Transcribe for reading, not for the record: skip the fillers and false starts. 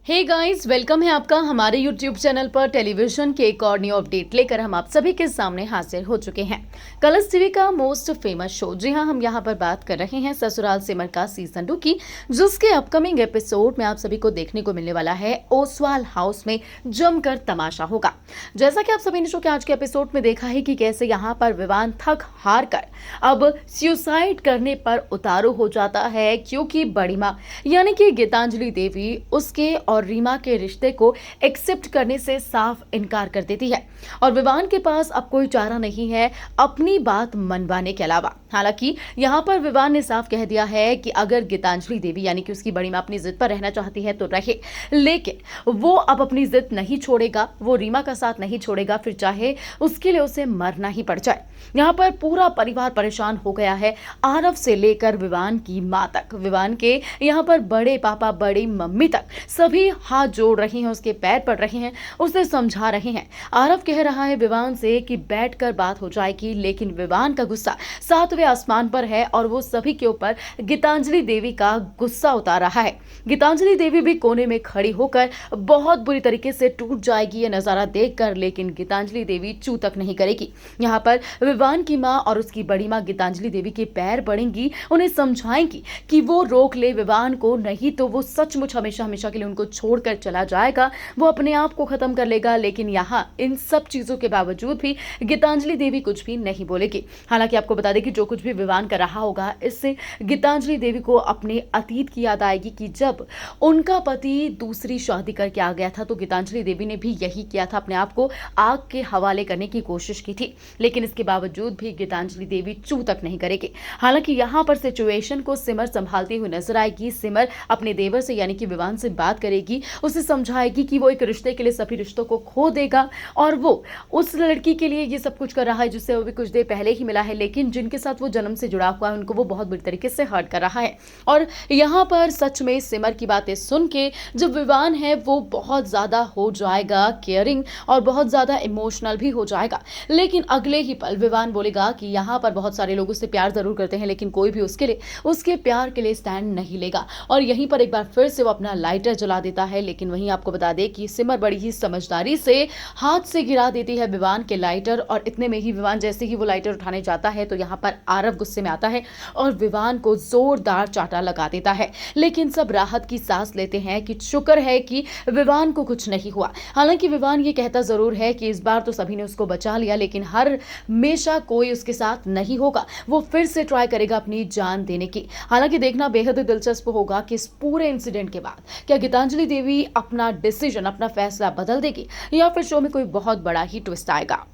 Hey guys, welcome है आपका हमारे यूट्यूब चैनल पर। टेलीविजन के एक और न्यू अपडेट लेकर हम आप सभी के सामने हाजिर हो चुके हैं। कलर्स टीवी का मोस्ट फेमस शो, जी हां, हम यहां पर बात कर रहे हैं ससुराल सिमर का सीजन 2 की, जिसके अपकमिंग एपिसोड में आप सभी को देखने को मिलने वाला है ओसवाल हाउस में जमकर तमाशा होगा। जैसा कि आप सभी ने शो के आज के एपिसोड में देखा है कि कैसे यहाँ पर विवान थक हार कर अब सुसाइड करने पर उतारू हो जाता है, क्योंकि बड़ी माँ यानी कि गीतांजलि देवी उसके और रीमा के रिश्ते को एक्सेप्ट करने से साफ इनकार कर देती है और विवान के पास अब कोई चारा नहीं है अपनी बात मनवाने के अलावा। हालांकि यहाँ पर विवान ने साफ कह दिया है कि अगर गीतांजलि देवी यानी कि उसकी बड़ी माँ अपनी जिद पर रहना चाहती है तो रहे, लेकिन वो अब अपनी जिद नहीं छोड़ेगा, वो रीमा का साथ नहीं छोड़ेगा, फिर चाहे उसके लिए उसे मरना ही पड़ जाए। यहाँ पर पूरा परिवार परेशान हो गया है, आरव से लेकर विवान की माँ तक, विवान के यहाँ पर बड़े पापा बड़ी मम्मी तक सभी हाथ जोड़ रही हैं, उसके पैर पड़ रहे हैं, उसे समझा रहे हैं। आरव कह रहा है विवान से कि बैठकर बात हो जाएगी, लेकिन विवान का गुस्सा 7वें आसमान पर है और वो सभी के ऊपर गीतांजलि देवी का गुस्सा उतार रहा है। गीतांजलि देवी भी कोने में खड़ी होकर बहुत बुरी तरीके से टूट जाएगी ये नजारा देखकर, लेकिन गीतांजलि देवी चू तक नहीं करेगी। यहाँ पर विवान की माँ और उसकी बड़ी माँ गीतांजलि देवी के पैर पड़ेंगी, उन्हें समझाएंगी कि वो रोक ले विवान को, नहीं तो वो सचमुच हमेशा हमेशा के लिए उनको छोड़कर चला जाएगा, वो अपने आप को खत्म कर लेगा। लेकिन यहाँ इन सब चीजों के बावजूद भी गीतांजलि देवी कुछ भी नहीं बोलेगी। हालांकि आपको बता दें कि जो कुछ भी विवान कर रहा होगा, इससे गीतांजलि देवी को अपने अतीत की याद आएगी कि जब उनका पति दूसरी शादी करके आ गया था तो गीतांजलि देवी ने भी यही किया था, अपने आप को आग के हवाले करने की कोशिश की थी, लेकिन इसके बावजूद भी गीतांजलि देवी चू तक नहीं करेगी। हालांकि यहाँ पर सिचुएशन को सिमर संभालती हुई नजर आएगी। सिमर अपने देवर से यानी कि विवान से बात करेगी, उसे समझाएगी कि वो एक रिश्ते के लिए सभी रिश्तों को खो देगा और वो उस लड़की के लिए ये सब कुछ कर रहा है जिससे वो भी कुछ देर पहले ही मिला है, लेकिन जिनके साथ वो जन्म से जुड़ा हुआ है उनको वो बहुत बुरी तरीके से हर्ट कर रहा है। और यहाँ पर सच में सिमर की बातें सुन के जो विवान है वो बहुत ज्यादा हो जाएगा केयरिंग और बहुत ज्यादा इमोशनल भी हो जाएगा। लेकिन अगले ही पल विवान बोलेगा कि यहाँ पर बहुत सारे लोग उससे प्यार जरूर करते हैं, लेकिन कोई भी उसके प्यार के लिए स्टैंड नहीं लेगा। और यहीं पर एक बार फिर से वो अपना लाइटर जला देता है, लेकिन वहीं आपको बता दें कि सिमर बड़ी ही समझदारी से हाथ से गिरा देती है विवान के लाइटर, और इतने में ही विवान जैसे ही वो लाइटर उठाने जाता है तो यहाँ पर आरव गुस्से में आता है और विवान को जोरदार चाटा लगा देता है। लेकिन सब राहत की सांस लेते हैं कि शुक्र है कि विवान को कुछ नहीं हुआ। हालांकि विवान ये कहता जरूर है कि इस बार तो सभी ने उसको बचा लिया, लेकिन हर हमेशा कोई उसके साथ नहीं होगा, वो फिर से ट्राई करेगा अपनी जान देने की। हालांकि देखना बेहद दिलचस्प होगा कि इस पूरे इंसिडेंट के बाद क्या गीतांजलि देवी अपना डिसीजन, अपना फैसला बदल देगी या फिर शो में कोई बहुत बड़ा ही ट्विस्ट आएगा।